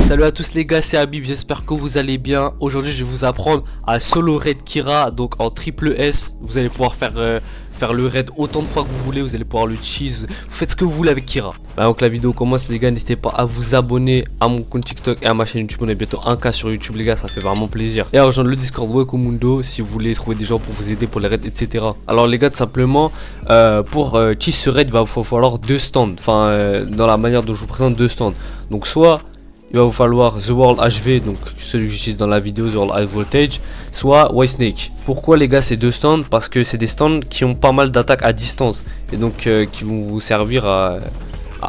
Salut à tous les gars, c'est Habib, j'espère que vous allez bien. Aujourd'hui je vais vous apprendre à solo raid Kira, donc en triple S. Vous allez pouvoir faire le raid autant de fois que vous voulez, vous allez pouvoir le cheese, vous faites ce que vous voulez avec Kira. Donc la vidéo commence les gars, n'hésitez pas à vous abonner à mon compte TikTok et à ma chaîne YouTube. On est bientôt 1K sur YouTube les gars, ça fait vraiment plaisir. Et à rejoindre le Discord Wekomundo si vous voulez trouver des gens pour vous aider pour les raids, etc. Alors les gars, tout simplement pour cheese ce raid, il va vous falloir deux stands. Enfin dans la manière dont je vous présente, deux stands. Donc soit il va vous falloir The World HV, donc celui que j'utilise dans la vidéo, The World High Voltage, soit White Snake. Pourquoi les gars ces deux stands? Parce que c'est des stands qui ont pas mal d'attaques à distance et donc qui vont vous servir à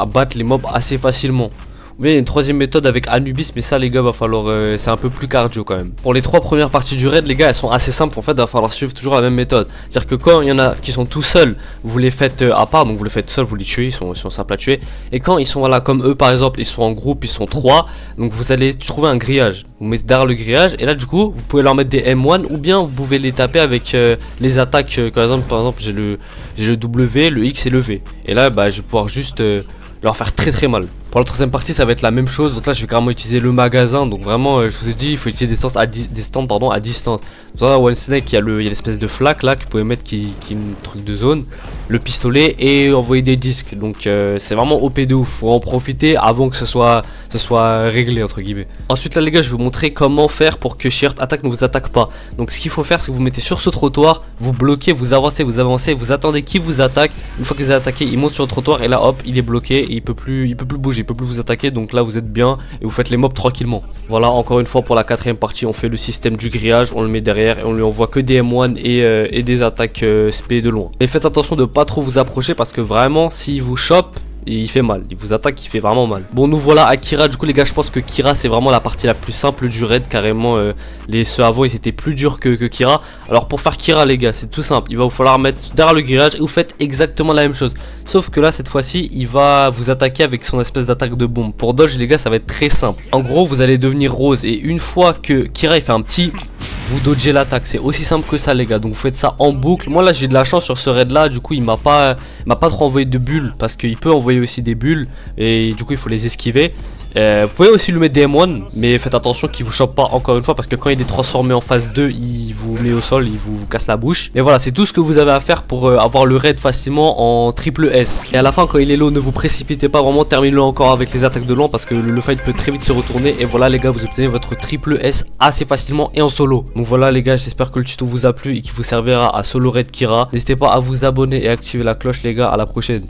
battre les mobs assez facilement. Ou bien il y a une troisième méthode avec Anubis, mais ça les gars va falloir, c'est un peu plus cardio quand même. Pour les trois premières parties du raid les gars, elles sont assez simples en fait, il va falloir suivre toujours la même méthode. C'est-à-dire que quand il y en a qui sont tout seuls, vous les faites à part, donc vous les faites seuls, vous les tuez, ils sont simples à tuer. Et quand ils sont voilà comme eux par exemple, ils sont en groupe, ils sont 3, donc vous allez trouver un grillage. Vous mettez derrière le grillage et là du coup vous pouvez leur mettre des M1 ou bien vous pouvez les taper avec les attaques, par exemple j'ai le W, le X et le V. Et là bah je vais pouvoir juste leur faire très mal. Pour la troisième partie ça va être la même chose, donc là je vais carrément utiliser le magasin, donc vraiment je vous ai dit il faut utiliser des stands à distance. Dans la One Snake il y a l'espèce de flaque là que vous pouvez mettre qui est une truc de zone, le pistolet et envoyer des disques, donc c'est vraiment OP de ouf, faut en profiter avant que ce soit réglé entre guillemets. Ensuite là les gars je vais vous montrer comment faire pour que Shirt Attack ne vous attaque pas. Donc ce qu'il faut faire c'est que vous mettez sur ce trottoir, vous bloquez, vous avancez, vous attendez qu'il vous attaque. Une fois que vous avez attaqué il monte sur le trottoir et là hop il est bloqué et il peut plus bouger, il peut plus vous attaquer, donc là vous êtes bien et vous faites les mobs tranquillement. Voilà, encore une fois pour la quatrième partie on fait le système du grillage, on le met derrière et on lui envoie que des M1 et des attaques SP de loin. Et faites attention de pas trop vous approcher parce que vraiment s'il vous chope il fait mal, il vous attaque, il fait vraiment mal. Bon nous voilà à Kira, du coup les gars je pense que Kira c'est vraiment la partie la plus simple du raid, carrément ceux avant ils étaient plus durs que Kira. Alors pour faire Kira les gars c'est tout simple, il va vous falloir mettre derrière le grillage et vous faites exactement la même chose. Sauf que là cette fois-ci il va vous attaquer avec son espèce d'attaque de bombe. Pour dodge les gars ça va être très simple. En gros vous allez devenir rose et une fois que Kira il fait un petit, vous dodgez l'attaque, c'est aussi simple que ça les gars, donc vous faites ça en boucle. Moi là j'ai de la chance sur ce raid là, du coup il m'a pas trop envoyé de bulles parce qu'il peut envoyer aussi des bulles et du coup il faut les esquiver. Vous pouvez aussi lui mettre des M1 mais faites attention qu'il vous chope pas encore une fois parce que quand il est transformé en phase 2 il vous met au sol, il vous casse la bouche. Et voilà c'est tout ce que vous avez à faire pour avoir le raid facilement en triple S. Et à la fin quand il est low ne vous précipitez pas, vraiment terminez-le encore avec les attaques de loin parce que le fight peut très vite se retourner. Et voilà les gars vous obtenez votre triple S assez facilement et en solo. Donc voilà les gars j'espère que le tuto vous a plu et qu'il vous servira à solo raid Kira. N'hésitez pas à vous abonner et activer la cloche les gars, à la prochaine.